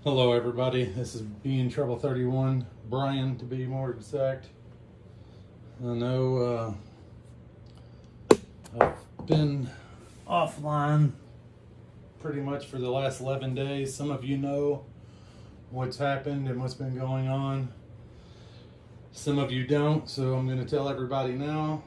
Hello everybody, this is Being Trouble 31, Brian to be more exact. I know I've been offline pretty much for the last 11 days. Some of you know what's happened and what's been going on. Some of you don't, so I'm going to tell everybody now.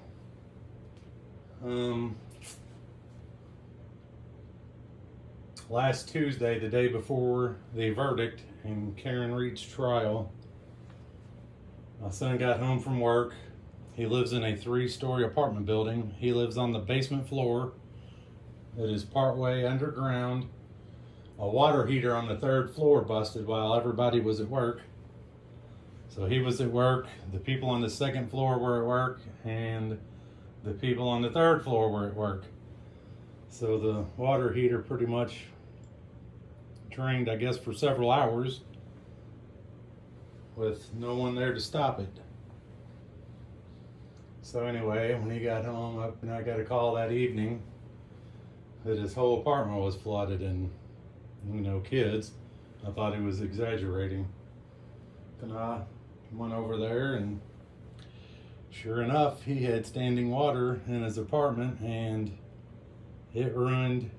Last Tuesday, the day before the verdict in Karen Reed's trial, my son got home from work. He lives in a 3-story apartment building. He lives on the basement floor that is partway underground. A water heater on the 3rd floor busted while everybody was at work. So he was at work, the people on the 2nd floor were at work, and the people on the 3rd floor were at work. So the water heater pretty much drained, I guess, for several hours with no one there to stop it. So anyway, when he got home, I got a call that evening that his whole apartment was flooded, and kids. I thought he was exaggerating. And I went over there, and sure enough, he had standing water in his apartment, and it ruined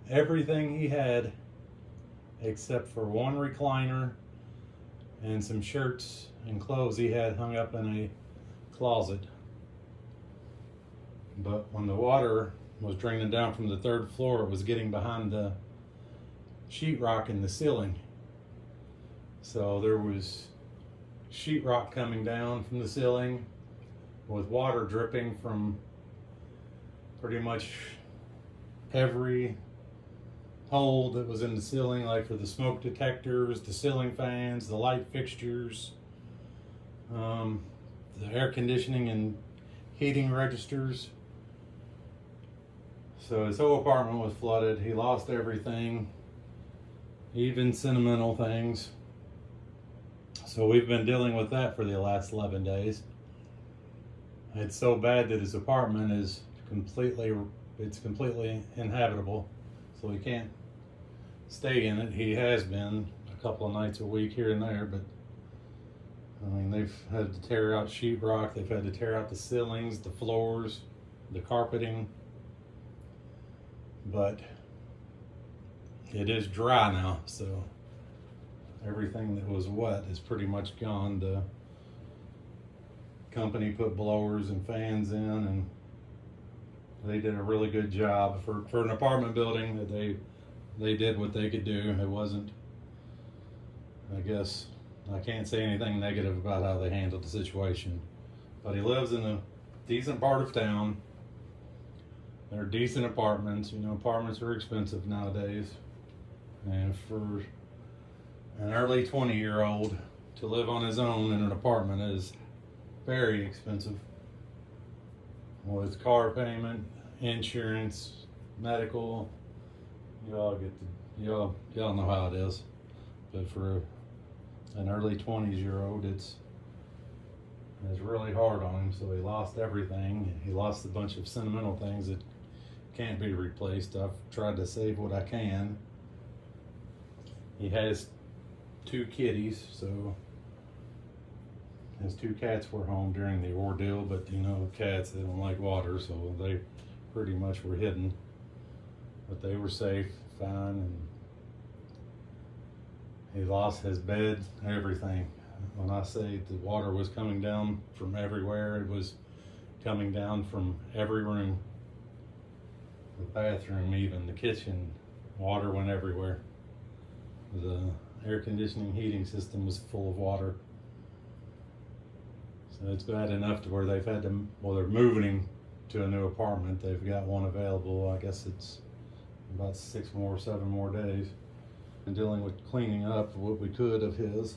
everything he had except for one recliner and some shirts and clothes he had hung up in a closet. But when the water was draining down from the 3rd floor, it was getting behind the sheetrock in the ceiling. So there was sheetrock coming down from the ceiling with water dripping from pretty much every hole that was in the ceiling, like for the smoke detectors, the ceiling fans, the light fixtures, the air conditioning and heating registers. So his whole apartment was flooded. He lost everything, even sentimental things. So we've been dealing with that for the last 11 days. It's so bad that his apartment is completely inhabitable. So he can't stay in it. He has been a couple of nights a week here and there, but I mean, they've had to tear out sheetrock, they've had to tear out the ceilings, the floors, the carpeting, but it is dry now, so everything that was wet is pretty much gone. The company put blowers and fans in, and they did a really good job for an apartment building. That they did what they could do. It wasn't, I guess, I can't say anything negative about how they handled the situation. But he lives in a decent part of town. They're decent apartments. Apartments are expensive nowadays. And for an early 20-year-old to live on his own in an apartment is very expensive. With car payment, insurance, medical, y'all know how it is. But for an early 20s-year-old, it's really hard on him. So he lost everything. He lost a bunch of sentimental things that can't be replaced. I've tried to save what I can. He has 2 kitties, so his 2 cats were home during the ordeal, but cats, they don't like water, so they pretty much were hidden. But they were safe, fine, and he lost his bed, everything. When I say the water was coming down from everywhere, it was coming down from every room. The bathroom, even the kitchen, water went everywhere. The air conditioning heating system was full of water. So it's bad enough to where they've had to, they're moving him to a new apartment. They've got one available. I guess it's about 7 more days. And dealing with cleaning up what we could of his.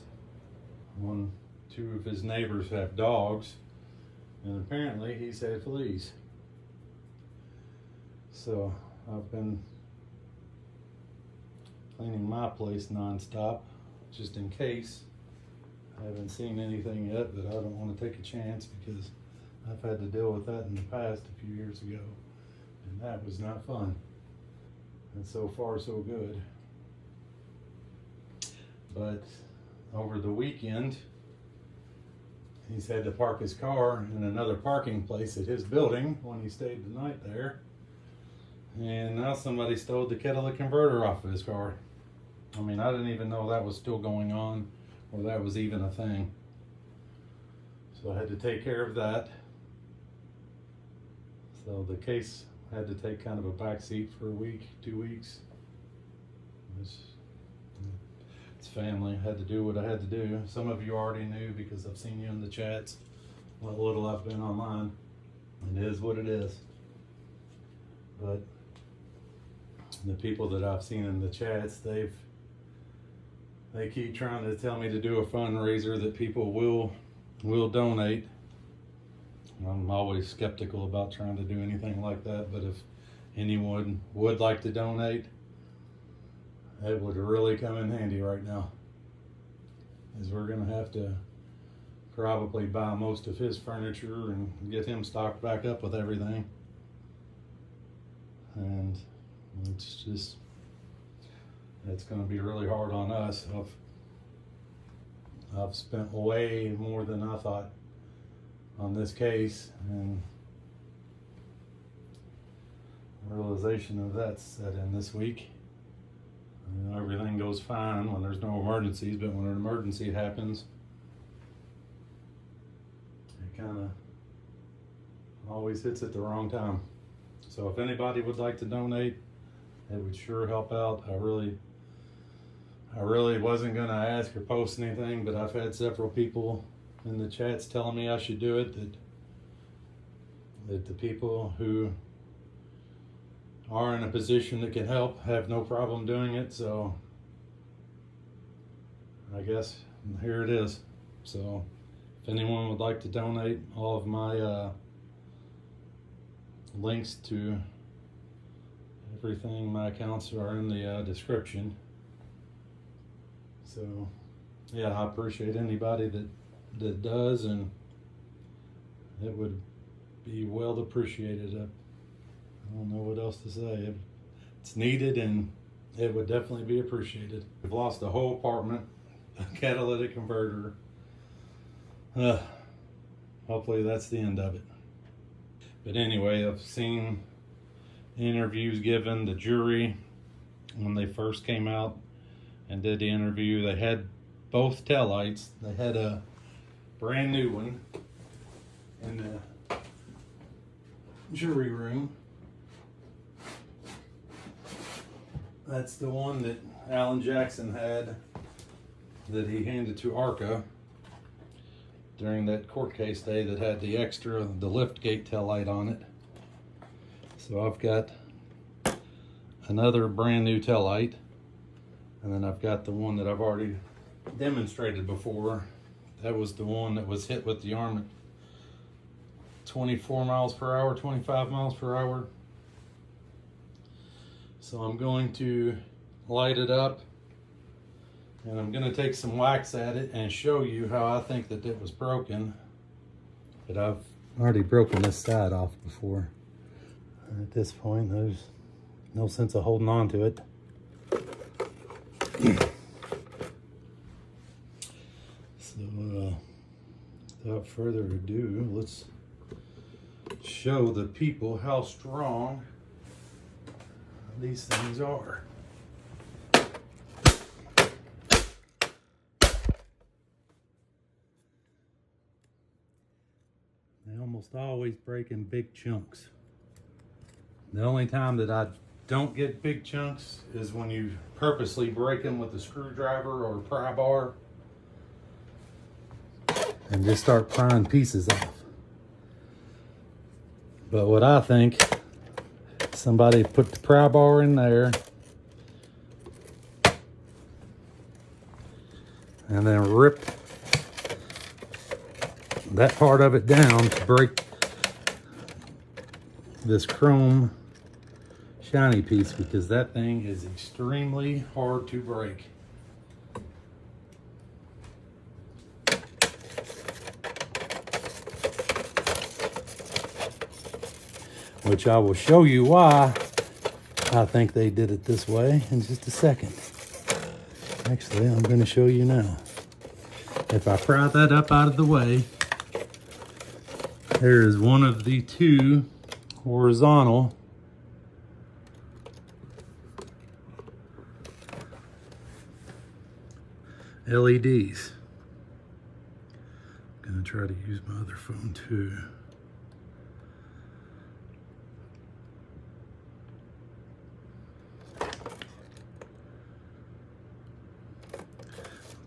2 of his neighbors have dogs, and apparently he's had fleas. So I've been cleaning my place nonstop, just in case. I haven't seen anything yet, but I don't want to take a chance because I've had to deal with that in the past a few years ago, and that was not fun. And so far, so good. But over the weekend, he's had to park his car in another parking place at his building when he stayed the night there. And now somebody stole the catalytic converter off of his car. I mean, I didn't even know that was still going on or that was even a thing. So I had to take care of that. So the case had to take kind of a back seat for a week, 2 weeks. It's family. I had to do what I had to do. Some of you already knew because I've seen you in the chats. What little I've been online. It is what it is. But the people that I've seen in the chats, they keep trying to tell me to do a fundraiser that people will donate. I'm always skeptical about trying to do anything like that, but if anyone would like to donate, it would really come in handy right now, as we're gonna have to probably buy most of his furniture and get him stocked back up with everything. And it's gonna be really hard on us. I've spent way more than I thought on this case, and realization of that's set in this week. You know, everything goes fine when there's no emergencies, but when an emergency happens, it kind of always hits at the wrong time. So if anybody would like to donate, it would sure help out. I really wasn't going to ask or post anything, but I've had several people in the chats telling me I should do it, that the people who are in a position that can help have no problem doing it. So I guess here it is. So if anyone would like to donate, all of my links to everything, my accounts are in the description. So yeah, I appreciate anybody that does, and it would be well appreciated. I don't know what else to say. It's needed, and it would definitely be appreciated. We've lost a whole apartment, a catalytic converter. Hopefully that's the end of it. But anyway, I've seen interviews given. The jury, when they first came out and did the interview, they had both taillights. They had a brand new one in the jury room. That's the one that Alan Jackson had, that he handed to ARCA during that court case day, that had the lift gate taillight on it. So I've got another brand new taillight, and then I've got the one that I've already demonstrated before. That was the one that was hit with the arm at 24 miles per hour, 25 miles per hour. So I'm going to light it up, and I'm going to take some wax at it and show you how I think that it was broken. But I've already broken this side off before. At this point, there's no sense of holding on to it. So without further ado, let's show the people how strong these things are. They almost always break in big chunks. The only time that I don't get big chunks is when you purposely break them with a screwdriver or a pry bar and just start prying pieces off. But what I think, somebody put the pry bar in there and then ripped that part of it down to break this chrome shiny piece, because that thing is extremely hard to break. Which I will show you why I think they did it this way in just a second. Actually, I'm going to show you now. If I pry that up out of the way, there is one of the two horizontal LEDs. I'm going to try to use my other phone too.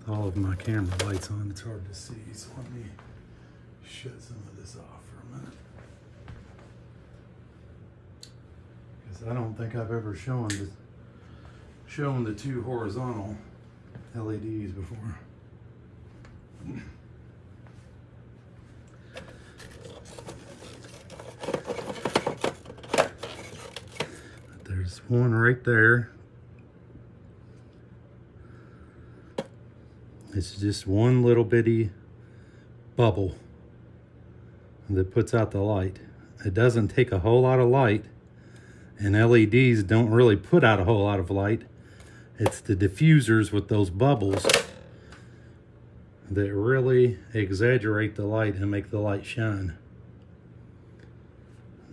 All of my camera lights on, it's hard to see, so let me shut some of this off for a minute. Because I don't think I've ever shown the two horizontal LEDs before. There's one right there. It's just one little bitty bubble that puts out the light. It doesn't take a whole lot of light, and LEDs don't really put out a whole lot of light. It's the diffusers with those bubbles that really exaggerate the light and make the light shine.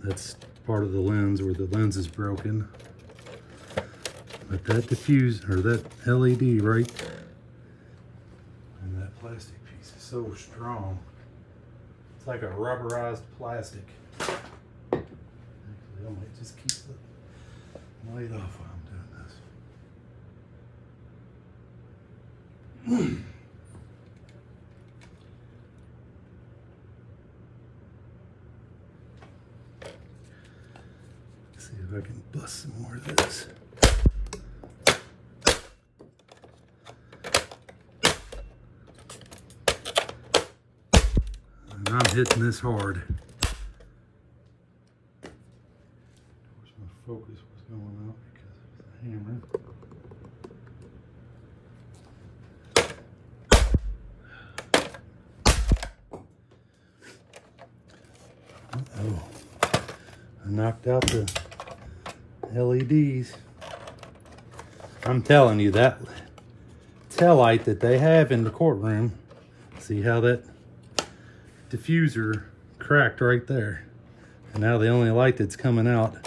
That's part of the lens where the lens is broken. But that that LED right, and that plastic piece is so strong. It's like a rubberized plastic. Actually, I might just keep the light off while I'm doing this. See if I can bust some more of this. And I'm hitting this hard. Of course, my focus was going out because of the hammer. Uh-oh. I knocked out the LEDs. I'm telling you, that taillight that they have in the courtroom, see how that diffuser cracked right there? And now the only light that's coming out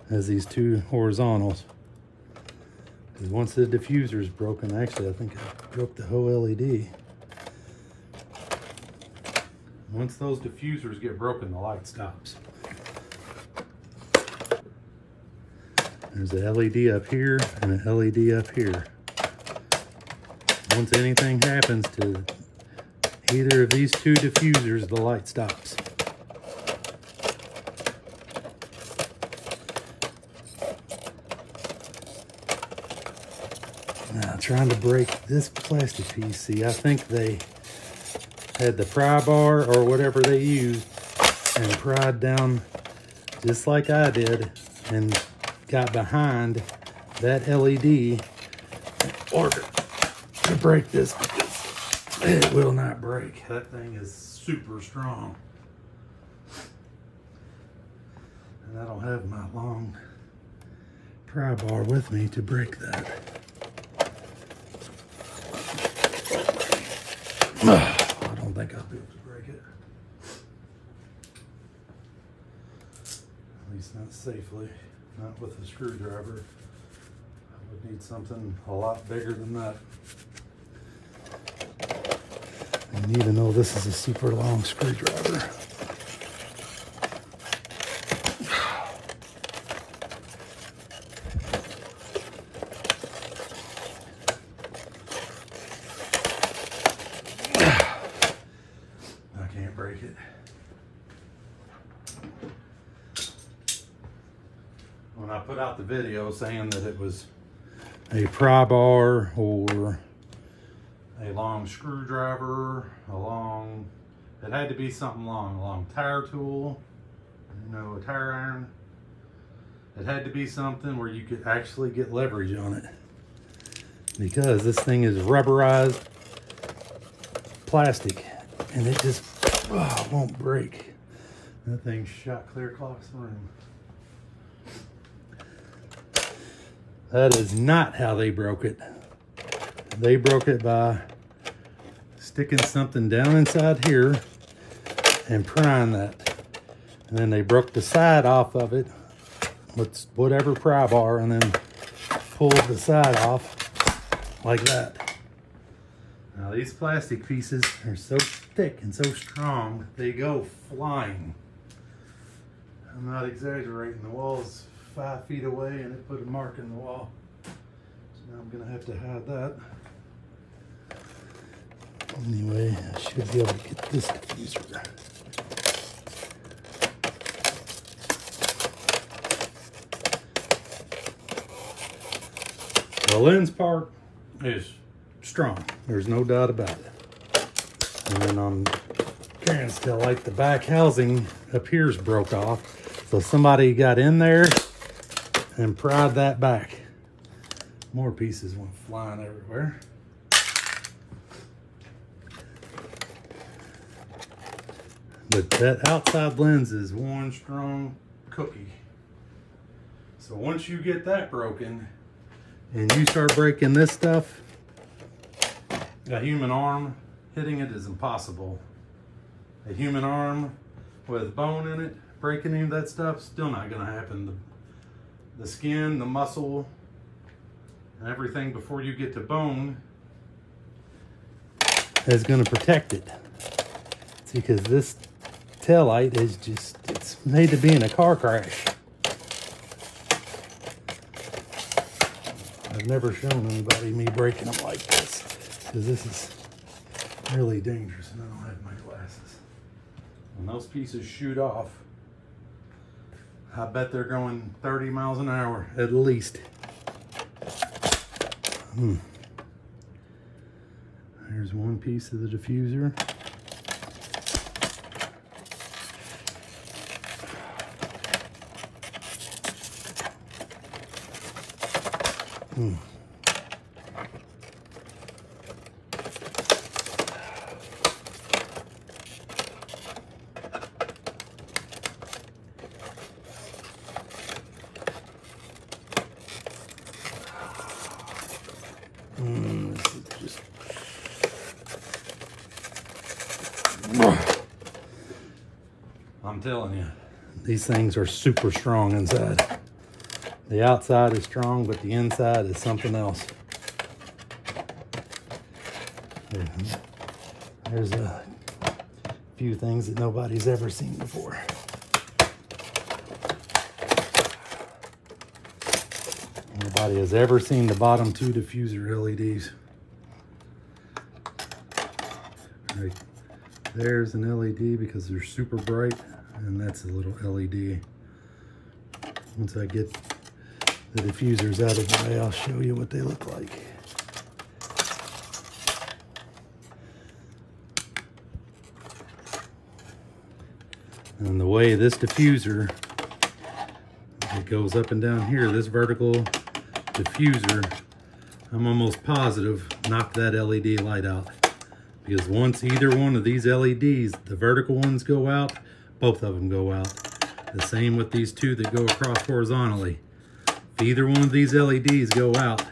is these two horizontals. Because once the diffuser is broken, actually I think I broke the whole LED. Once those diffusers get broken, the light stops. There's a LED up here and an LED up here. Once anything happens to either of these two diffusers, the light stops. Now, trying to break this plastic piece, see, I think they had the pry bar or whatever they used and pried down just like I did and got behind that LED in order to break this, because it will not break. That thing is super strong. And I don't have my long pry bar with me to break that. I don't think I'll be able to break it. At least not safely. Not with a screwdriver. I would need something a lot bigger than that. And even though this is a super long screwdriver. I can't break it. When I put out the video saying that it was a pry bar or a long screwdriver, it had to be something long, a long tire tool, a tire iron. It had to be something where you could actually get leverage on it, because this thing is rubberized plastic and it just won't break. That thing shot clear across the room. That is not how they broke it. They broke it by sticking something down inside here and prying that. And then they broke the side off of it with whatever pry bar and then pulled the side off like that. Now these plastic pieces are so thick and so strong, they go flying. I'm not exaggerating. The wall's 5 feet away and it put a mark in the wall. So now I'm gonna have to hide that. Anyway, I should be able to get this diffuser. The lens part is strong. There's no doubt about it. And then on Karen's taillight, the back housing up here's broke off. So somebody got in there and pried that back. More pieces went flying everywhere. But that outside lens is one strong cookie. So once you get that broken and you start breaking this stuff, a human arm hitting it is impossible. A human arm with bone in it, breaking any of that stuff, still not gonna happen. The skin, the muscle, and everything before you get to bone is gonna protect it. See, because this taillight is just, it's made to be in a car crash. I've never shown anybody me breaking them like this, because this is really dangerous and I don't have my glasses. When those pieces shoot off, I bet they're going 30 miles an hour at least. There's one piece of the diffuser. This is just... I'm telling you, these things are super strong inside. The outside is strong, but the inside is something else. There's a few things that nobody's ever seen before. Nobody has ever seen the bottom 2 diffuser LEDs. Right there's an LED because they're super bright, and that's a little LED. Once I get the diffusers out of the way, I'll show you what they look like. And the way this diffuser, it goes up and down here, this vertical diffuser, I'm almost positive knocked that LED light out. Because once either one of these LEDs, the vertical ones go out, both of them go out. The same with these 2 that go across horizontally. If either one of these LEDs go out,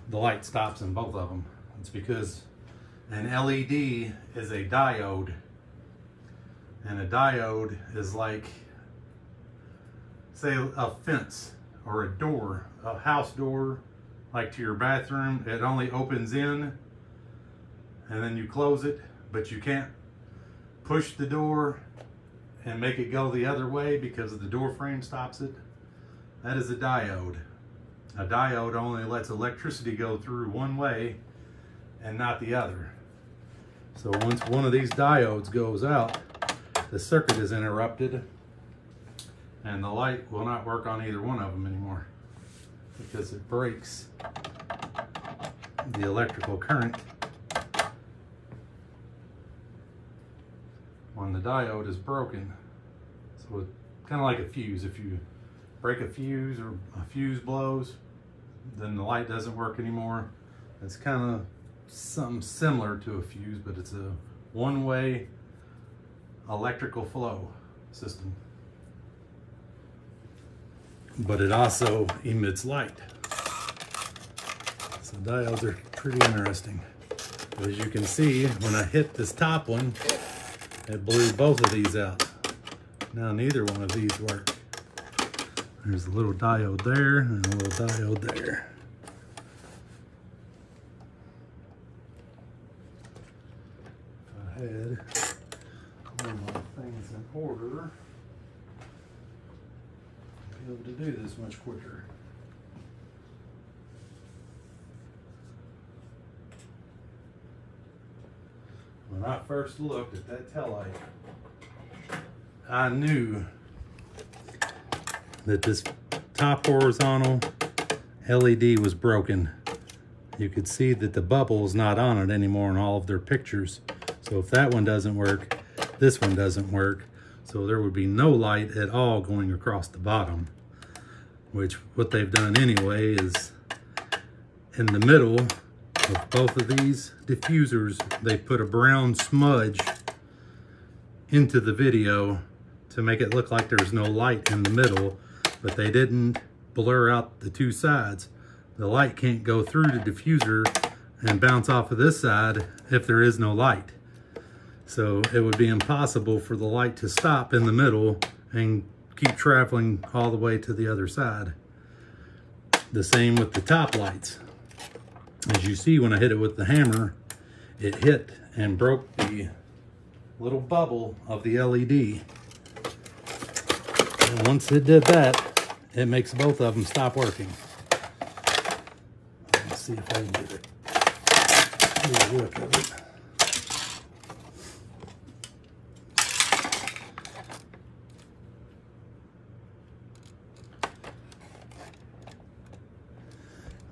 the light stops in both of them. It's because an LED is a diode. And a diode is like, say, a fence or a door, a house door, like to your bathroom. It only opens in and then you close it, but you can't push the door and make it go the other way because the door frame stops it. That is a diode. A diode only lets electricity go through one way and not the other. So once one of these diodes goes out, the circuit is interrupted and the light will not work on either one of them anymore because it breaks the electrical current when the diode is broken. So it's kind of like a fuse. If you break a fuse or a fuse blows, then the light doesn't work anymore. It's kind of something similar to a fuse, but it's a one-way electrical flow system. But it also emits light. So The diodes are pretty interesting. As you can see, when I hit this top one, it blew both of these out. Now neither one of these work. There's a little diode there and a little diode there. If I had all my things in order, I'd be able to do this much quicker. When I first looked at that taillight, I knew that this top horizontal LED was broken. You could see that the bubble is not on it anymore in all of their pictures. So if that one doesn't work, this one doesn't work. So there would be no light at all going across the bottom, which what they've done anyway is in the middle of both of these diffusers, they put a brown smudge into the video to make it look like there's no light in the middle, but they didn't blur out the two sides. The light can't go through the diffuser and bounce off of this side if there is no light. So it would be impossible for the light to stop in the middle and keep traveling all the way to the other side. The same with the top lights. As you see, when I hit it with the hammer, it hit and broke the little bubble of the LED. And once it did that, it makes both of them stop working. Let's see if I can get a look at it.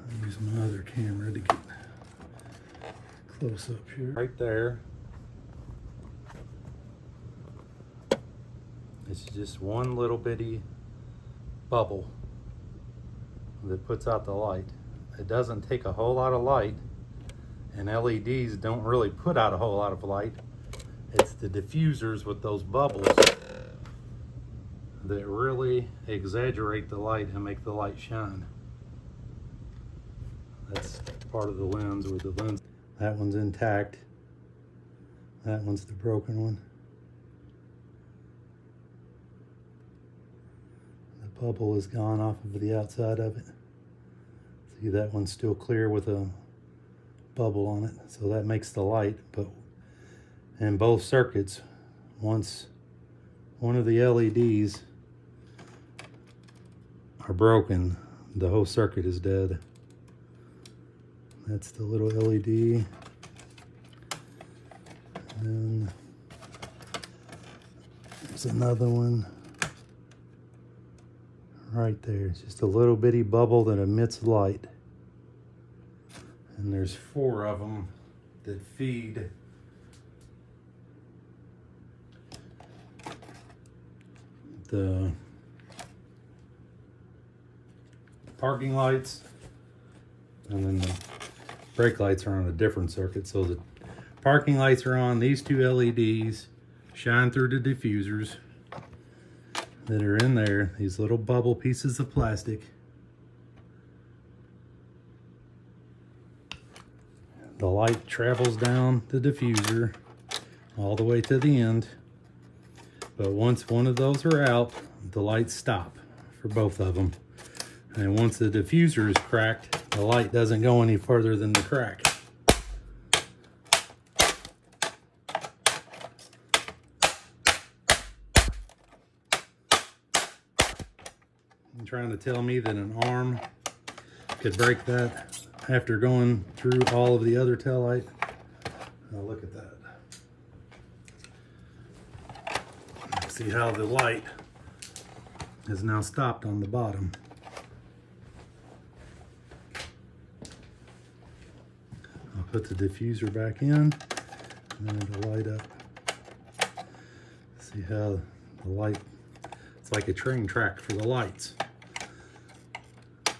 I'll use my other camera to get close up here. Right there. It's just one little bitty bubble that puts out the light. It doesn't take a whole lot of light, and LEDs don't really put out a whole lot of light. It's the diffusers with those bubbles that really exaggerate the light and make the light shine. That's part of the lens, where the lens, that one's intact. That one's the broken one. The bubble is gone off of the outside of it. See, that one's still clear with a bubble on it, so that makes the light. But in both circuits, once one of the LEDs are broken, the whole circuit is dead. That's the little LED. And there's another one right there. It's just a little bitty bubble that emits light. And there's 4 of them that feed the parking lights, and then the brake lights are on a different circuit. So the parking lights are on, these 2 LEDs shine through the diffusers that are in there, these little bubble pieces of plastic. The light travels down the diffuser all the way to the end, but once one of those are out, the lights stop for both of them. And once the diffuser is cracked, the light doesn't go any further than the crack. You're trying to tell me that an arm could break that after going through all of the other taillight? Now look at that. See how the light is now stopped on the bottom. I'll put the diffuser back in, and then it'll light up. See how the light, it's like a train track for the lights.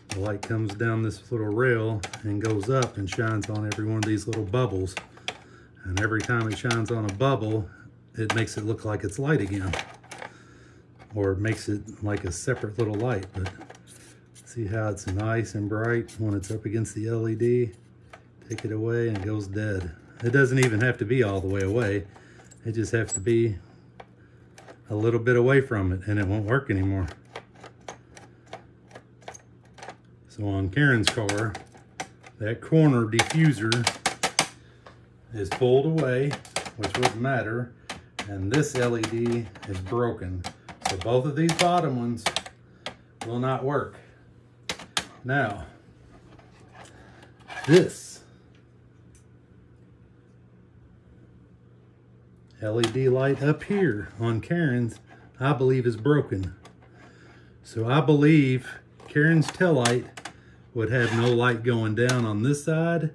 The light comes down this little rail and goes up and shines on every one of these little bubbles. And every time it shines on a bubble, it makes it look like it's light again. Or it makes it like a separate little light. But See how it's nice and bright when it's up against the LED? Take it away and it goes dead. It doesn't even have to be all the way away. It just has to be a little bit away from it and it won't work anymore. So on Karen's car, that corner diffuser is pulled away, which wouldn't matter, and this LED is broken. So both of these bottom ones will not work. Now, this LED light up here on Karen's, I believe is broken. So I believe Karen's taillight would have no light going down on this side,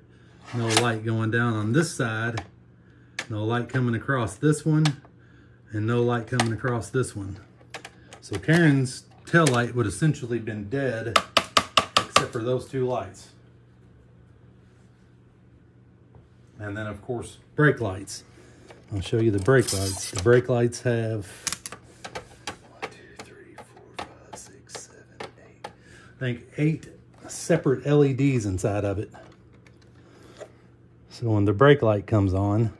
no light going down on this side, no light coming across this one, and no light coming across this one. So Karen's taillight would essentially been dead except for those two lights. And then of course, brake lights. I'll show you the brake lights. The brake lights have 1, 2, 3, 4, 5, 6, 7, 8. I think 8 separate LEDs inside of it. So when the brake light comes on,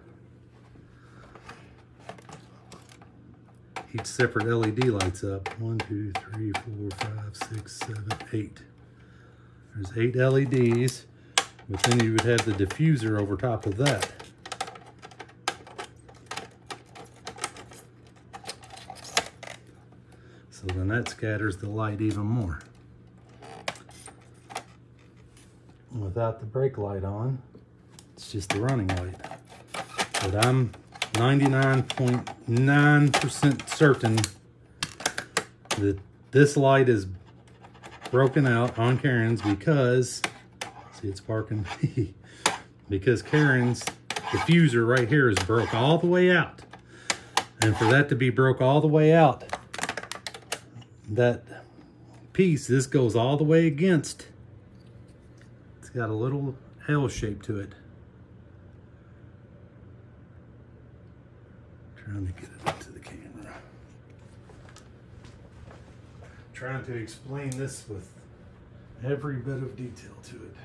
each separate LED lights up. 1, 2, 3, 4, 5, 6, 7, 8. There's 8 LEDs, but then you would have the diffuser over top of that. So then that scatters the light even more. Without the brake light on, it's just the running light. But I'm 99.9% certain that this light is broken out on Karen's because, see it's sparking, because Karen's diffuser right here is broke all the way out. And for that to be broke all the way out, that piece, this goes all the way against, it's got a little L shape to it. Trying to get it into the camera. Trying to explain this with every bit of detail to it.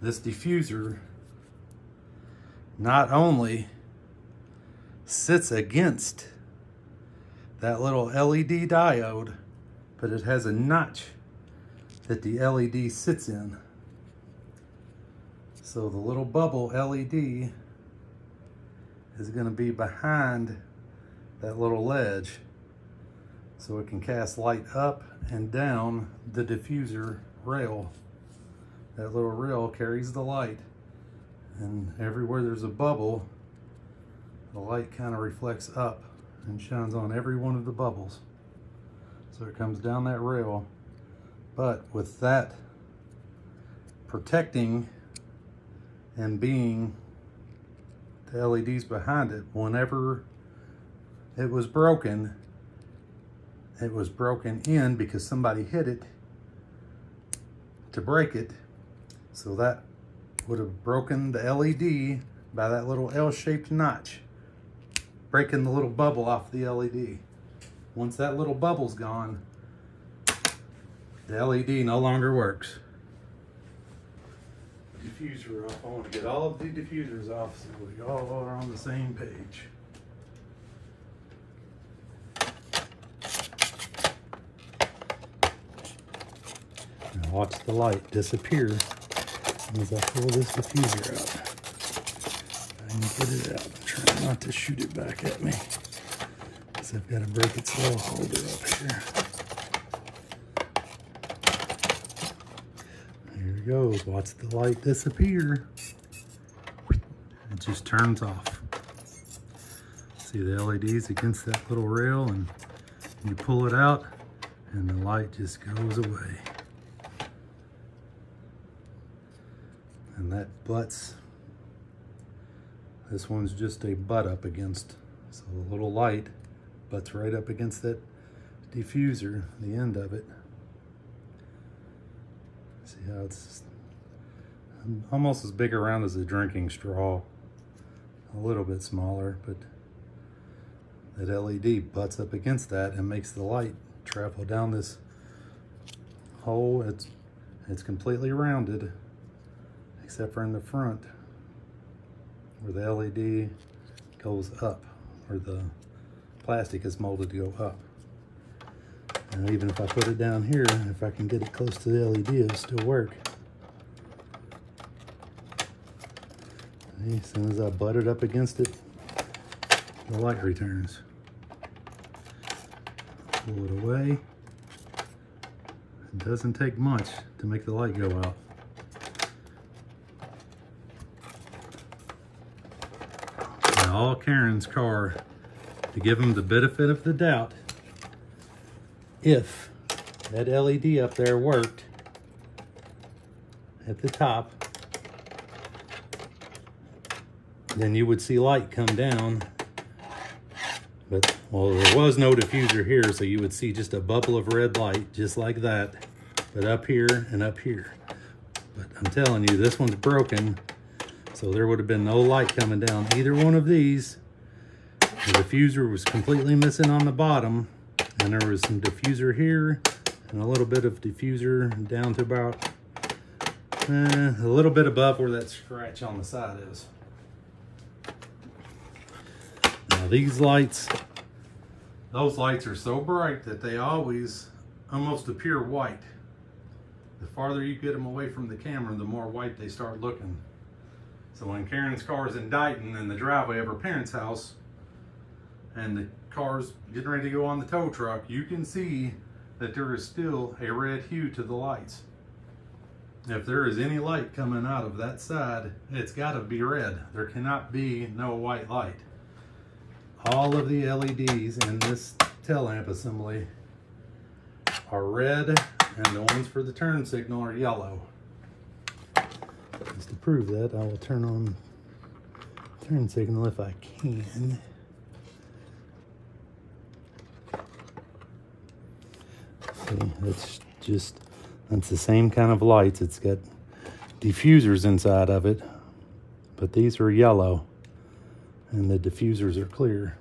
This diffuser not only sits against that little LED diode, but it has a notch that the LED sits in. So the little bubble LED is going to be behind that little ledge, so it can cast light up and down the diffuser rail. That little rail carries the light, and everywhere there's a bubble, the light kind of reflects up and shines on every one of the bubbles. So it comes down that rail, but with that protecting and being the LEDs behind it, whenever it was broken in because somebody hit it to break it. So that would have broken the LED by that little L-shaped notch, breaking the little bubble off the LED. Once that little bubble's gone, the LED no longer works. Diffuser off. I want to get all of the diffusers off so we all are on the same page. Now watch the light disappear as I pull this diffuser out. I can get it out. I'm trying not to shoot it back at me, because I've got to break its little holder up here. Here it goes. Watch the light disappear. It just turns off. See the LEDs against that little rail, and you pull it out and the light just goes away. And that butts, this one's just a butt up against, so the little light butts right up against that diffuser, the end of it. See how it's almost as big around as a drinking straw, a little bit smaller, but that LED butts up against that and makes the light travel down this hole, it's completely rounded, except for in the front where the LED goes up, or the plastic is molded to go up. And even if I put it down here, if I can get it close to the LED, it'll still work. See, as soon as I butt it up against it, the light returns. Pull it away. It doesn't take much to make the light go out. Now, all Karen's car, to give them the benefit of the doubt, if that LED up there worked at the top, then you would see light come down. But, well, there was no diffuser here, so you would see just a bubble of red light, just like that, but up here and up here. But I'm telling you, this one's broken, so there would have been no light coming down either one of these. The diffuser was completely missing on the bottom, and there was some diffuser here, and a little bit of diffuser down to about a little bit above where that scratch on the side is. Now these lights, those lights are so bright that they always almost appear white. The farther you get them away from the camera, the more white they start looking. So when Karen's car is in Dighton in the driveway of her parents' house, and the car's getting ready to go on the tow truck, you can see that there is still a red hue to the lights. If there is any light coming out of that side, it's got to be red. There cannot be no white light. All of the LEDs in this tail lamp assembly are red, and the ones for the turn signal are yellow. Just to prove that, I will turn on turn signal if I can. See, that's the same kind of lights. It's got diffusers inside of it, but these are yellow and the diffusers are clear,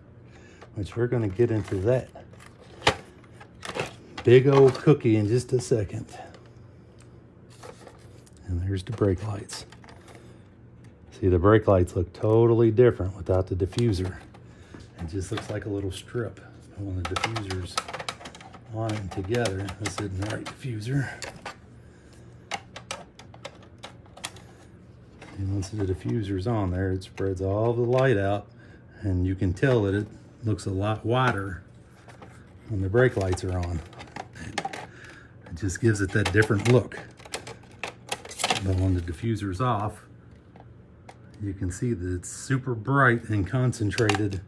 which we're going to get into that big old cookie in just a second. And there's the brake lights. See, the brake lights look totally different without the diffuser. It just looks like a little strip. And when the diffuser's on it together, this isn't the right diffuser. And once the diffuser's on there, it spreads all the light out, and you can tell that it looks a lot wider when the brake lights are on. It just gives it that different look. But when the diffuser's off, you can see that it's super bright and concentrated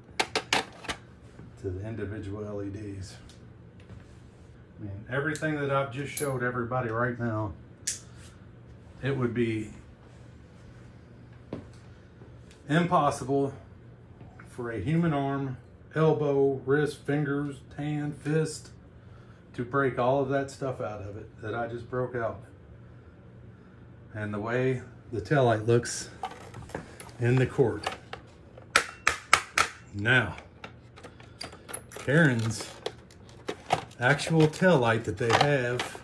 to the individual LEDs. I mean, everything that I've just showed everybody right now, it would be impossible for a human arm, elbow, wrist, fingers, hand, fist to break all of that stuff out of it that I just broke out. And the way the taillight looks in the court. Now, Karen's actual taillight that they have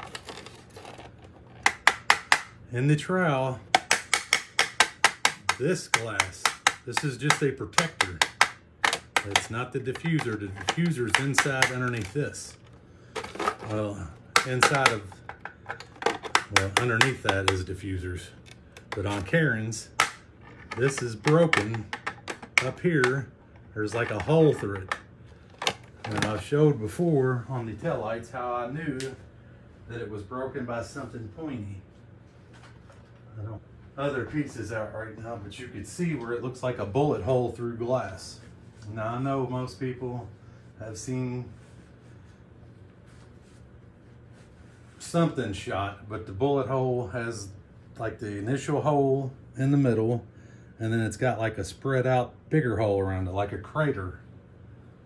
in the trowel, this glass, this is just a protector. It's not the diffuser. The diffuser's inside underneath this. Well, underneath that is diffusers. But on Karen's, this is broken up here. There's like a hole through it. And I've showed before on the taillights how I knew that it was broken by something pointy. I don't other pieces out right now, but you could see where it looks like a bullet hole through glass. Now I know most people have seen something shot, but the bullet hole has like the initial hole in the middle, and then it's got like a spread out bigger hole around it, like a crater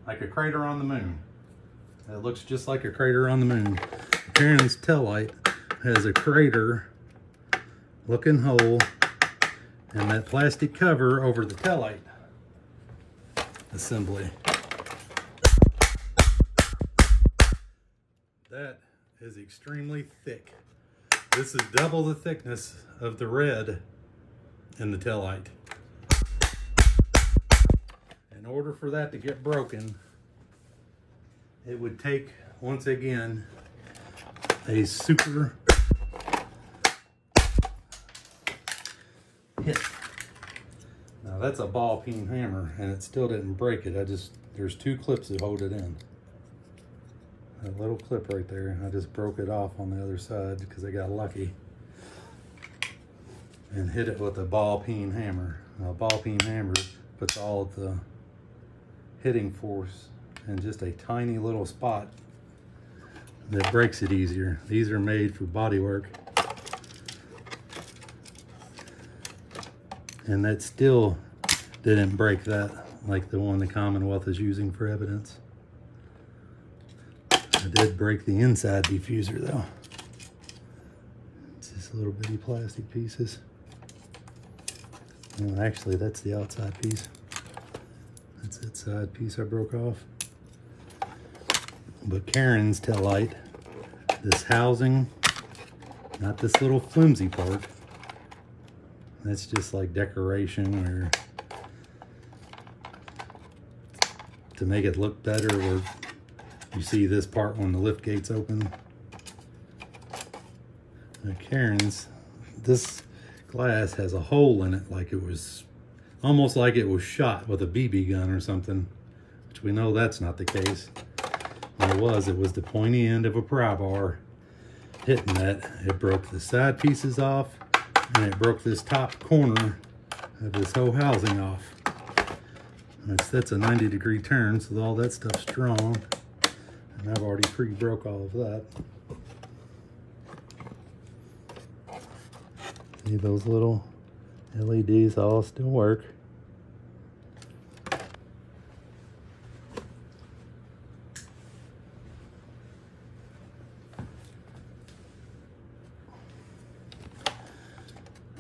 on the moon. It looks just like a crater on the moon. Karen's taillight has a crater looking hole, and that plastic cover over the taillight assembly, that is extremely thick. This is double the thickness of the red in the taillight. In order for that to get broken, it would take, once again, a super hit. Now that's a ball peen hammer and it still didn't break it. There's two clips that hold it in. That little clip right there, I just broke it off on the other side because I got lucky and hit it with a ball peen hammer. Now, a ball peen hammer puts all of the hitting force in just a tiny little spot that breaks it easier. These are made for body work. And that still didn't break that like the one the Commonwealth is using for evidence. I did break the inside diffuser though. It's just little bitty plastic pieces. Well, actually that's the outside piece. That's that side piece I broke off. But Karen's taillight, this housing, not this little flimsy part, that's just like decoration or to make it look better, where you see this part when the lift gates open. Now Karen's, this glass has a hole in it like it was, almost like it was shot with a BB gun or something, which we know that's not the case. When it was the pointy end of a pry bar hitting that. It broke the side pieces off and it broke this top corner of this whole housing off. That's a 90-degree turn, so all that stuff's strong. And I've already pre-broke all of that. See, those little LEDs all still work.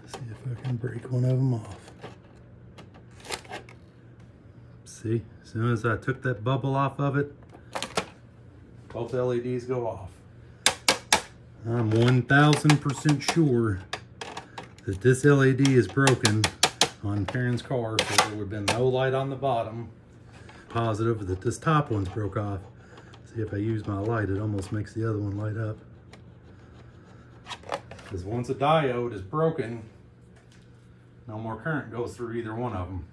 See if I can break one of them off. See, as soon as I took that bubble off of it, both LEDs go off. I'm 1000% sure that this LED is broken on Karen's car, so there would have been no light on the bottom. Positive that this top one's broke off. See, if I use my light, it almost makes the other one light up. Because once a diode is broken, no more current goes through either one of them.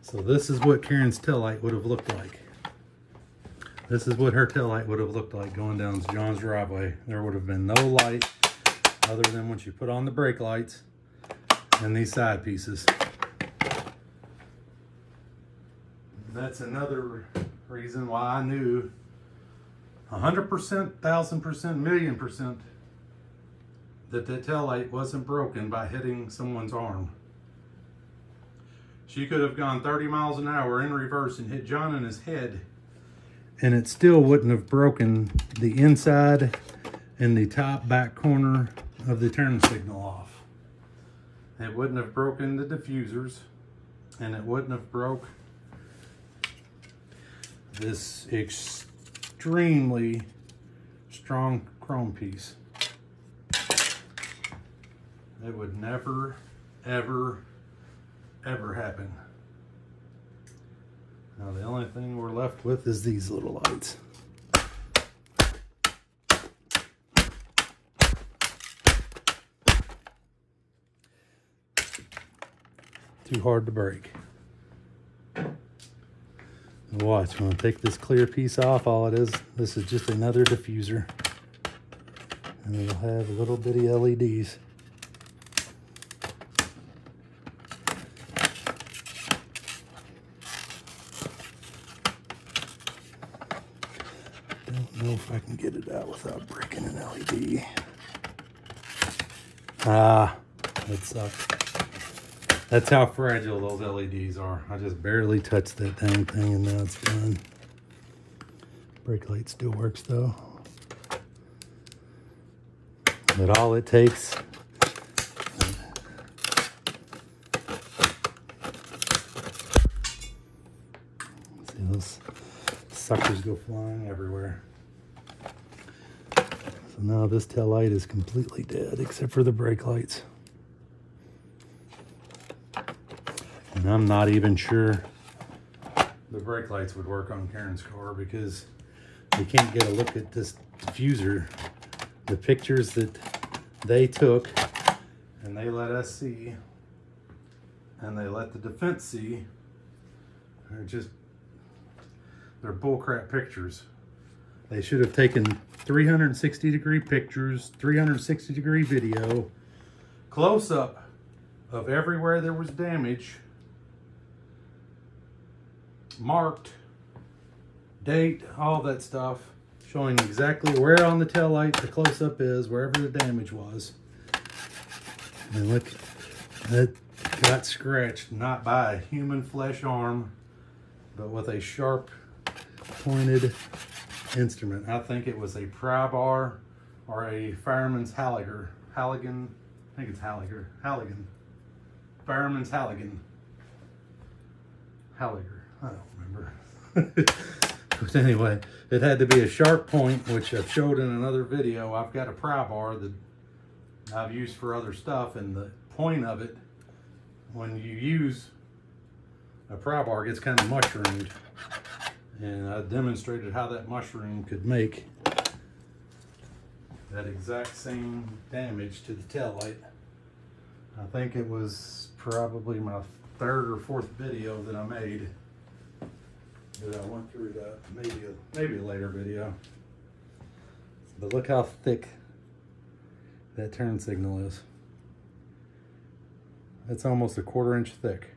So this is what Karen's taillight would have looked like. This is what her taillight would have looked like going down John's driveway. There would have been no light other than when she put on the brake lights and these side pieces. That's another reason why I knew 100%, 1000%, 1,000,000% that the taillight wasn't broken by hitting someone's arm. She could have gone 30 miles an hour in reverse and hit John in his head, and it still wouldn't have broken the inside and the top back corner of the turn signal off. It wouldn't have broken the diffusers, and it wouldn't have broke this extremely strong chrome piece. It would never, ever, ever happen. Now the only thing we're left with is these little lights. Too hard to break. Now watch, when I take this clear piece off, all it is, this is just another diffuser. And it'll have little bitty LEDs. Don't know if I can get it out without breaking an LED. Ah, that sucks. That's how fragile those LEDs are. I just barely touched that dang thing and now it's done. Brake light still works though. But all it takes see those suckers go flying everywhere. So now this tail light is completely dead except for the brake lights. And I'm not even sure the brake lights would work on Karen's car because we can't get a look at this diffuser. The pictures that they took and they let us see and they let the defense see are just, they're bullcrap pictures. They should have taken 360-degree pictures, 360-degree video, close up of everywhere there was damage, marked, date, all that stuff, showing exactly where on the taillight the close-up is, wherever the damage was. And look, that got scratched, not by a human flesh arm, but with a sharp pointed instrument. I think it was a pry bar or a fireman's Halligan. I think it's Halligan. Fireman's Halligan. Halliger. I don't remember. But anyway, it had to be a sharp point, which I've showed in another video. I've got a pry bar that I've used for other stuff, and the point of it, when you use a pry bar, gets kind of mushroomed. And I demonstrated how that mushroom could make that exact same damage to the taillight. I think it was probably my third or fourth video that I made that I went through that. Maybe a later video. But look how thick that turn signal is. It's almost a 1/4 inch thick.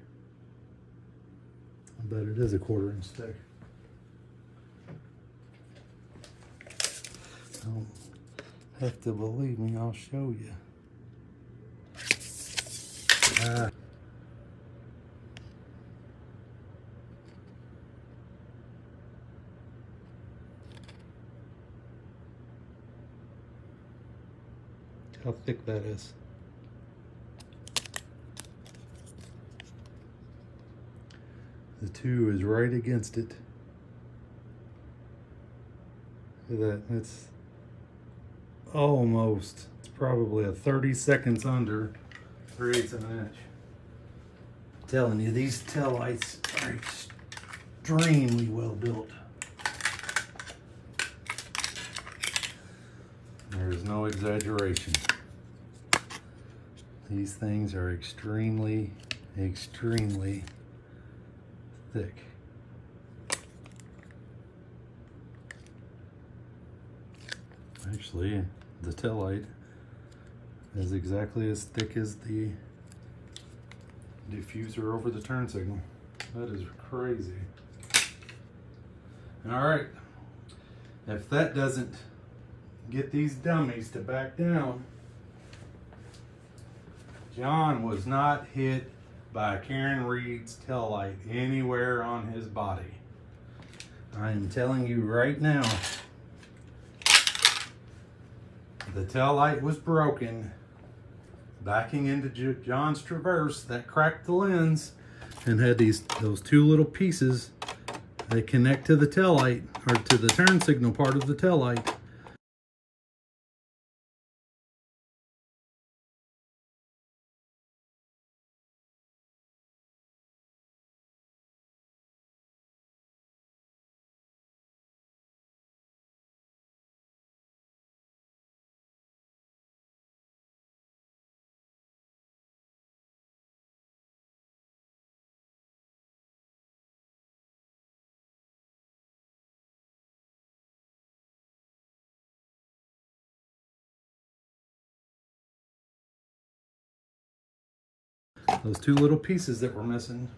I bet it is a 1/4 inch thick. Don't have to believe me, I'll show you. How thick that is. The 2 is right against it. Look at that. It's almost, it's probably a 30 seconds under 3/8 of an inch. I'm telling you, these taillights are extremely well built. There is no exaggeration. These things are extremely thick. Actually, the taillight is exactly as thick as the diffuser over the turn signal. That is crazy. All right, if that doesn't get these dummies to back down, John was not hit by Karen Reed's taillight anywhere on his body. I am telling you right now, the taillight was broken backing into John's Traverse that cracked the lens and had those 2 little pieces that connect to the taillight, or to the turn signal part of the taillight. Those 2 little pieces that were missing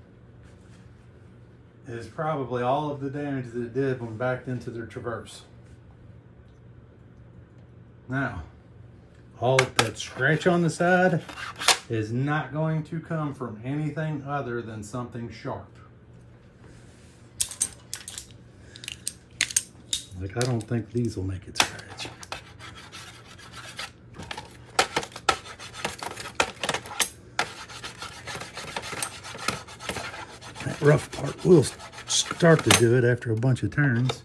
is probably all of the damage that it did when backed into their Traverse. Now, all that scratch on the side is not going to come from anything other than something sharp. Like, I don't think these will make it scratch. That rough part will scratch. start to do it after a bunch of turns.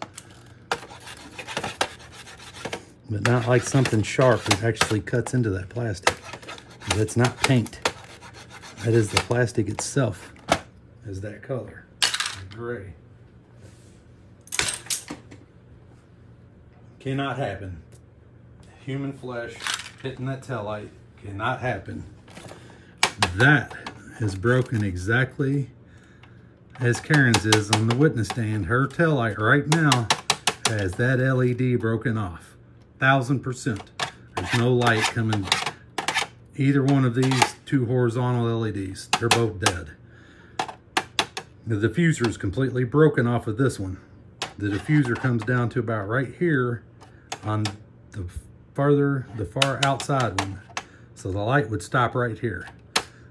But not like something sharp that actually cuts into that plastic. That's not paint. That is the plastic itself, is that color, gray. Cannot happen. Human flesh hitting that taillight cannot happen. That is broken exactly as Karen's is on the witness stand. Her taillight right now has that LED broken off. 1000%. There's no light coming. Either one of these two horizontal LEDs, they're both dead. The diffuser is completely broken off of this one. The diffuser comes down to about right here on the far outside one. So the light would stop right here.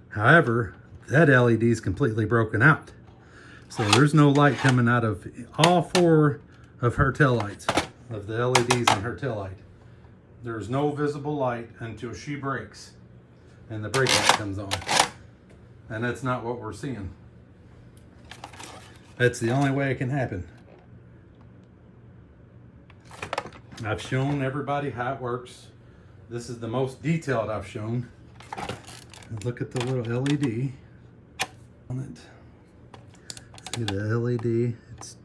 However, that LED is completely broken out. So there's no light coming out of all four of her taillights, of the LEDs on her taillight. There's no visible light until she brakes and the brake light comes on. And that's not what we're seeing. That's the only way it can happen. I've shown everybody how it works. This is the most detailed I've shown. Look at the little LED on it. See the LED? It's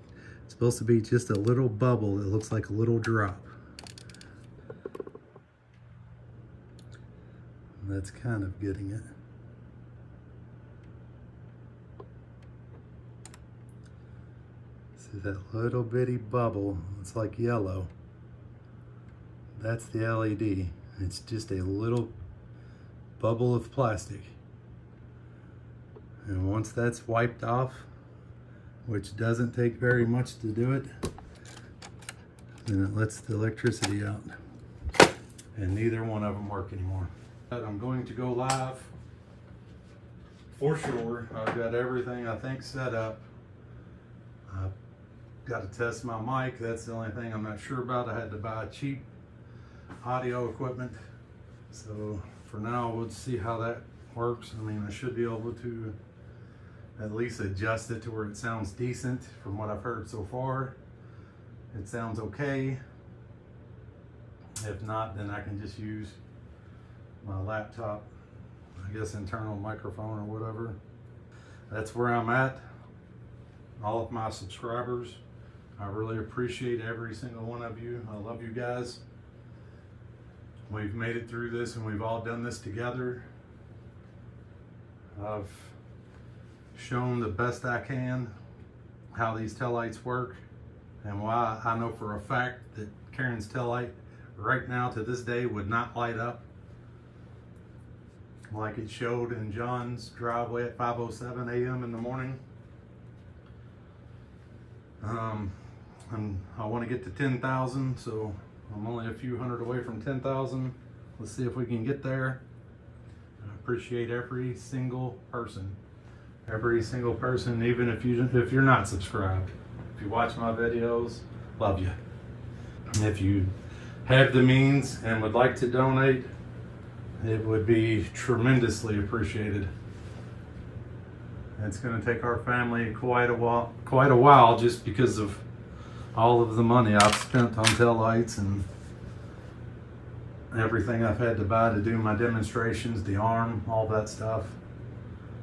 supposed to be just a little bubble that looks like a little drop. That's kind of getting it. See that little bitty bubble? It's like yellow. That's the LED. It's just a little bubble of plastic. And once that's wiped off, which doesn't take very much to do it, then it lets the electricity out. And neither one of them work anymore. I'm going to go live for sure. I've got everything I think set up. I've got to test my mic. That's the only thing I'm not sure about. I had to buy cheap audio equipment. So for now, we'll see how that works. I mean, I should be able to at least adjust it to where it sounds decent. From what I've heard so far, it sounds okay. If not, then I can just use my laptop, I guess internal microphone or whatever. That's where I'm at. All of my subscribers, I really appreciate every single one of you. I love you guys. We've made it through this and we've all done this together. I've shown the best I can how these taillights work and why I know for a fact that Karen's taillight right now to this day would not light up like it showed in John's driveway at 5:07 a.m. in the morning. And I want to get to 10,000, so I'm only a few hundred away from 10,000. Let's see if we can get there. I appreciate every single person, even if you're not subscribed. If you watch my videos, love you. If you have the means and would like to donate, it would be tremendously appreciated. It's going to take our family quite a while just because of all of the money I've spent on taillights and everything I've had to buy to do my demonstrations, the arm, all that stuff.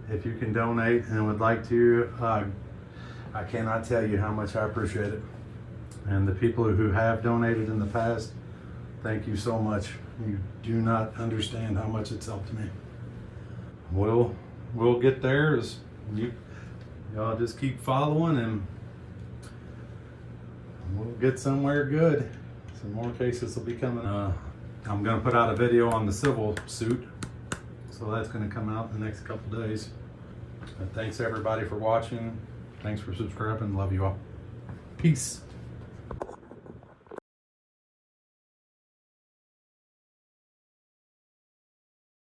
If you can donate and would like to, I cannot tell you how much I appreciate it. And the people who have donated in the past, thank you so much. You do not understand how much it's helped me. We'll get there as y'all just keep following and we'll get somewhere good. Some more cases will be coming. I'm gonna put out a video on the civil suit. So that's gonna come out in the next couple days. But thanks everybody for watching. Thanks for subscribing. Love you all. Peace.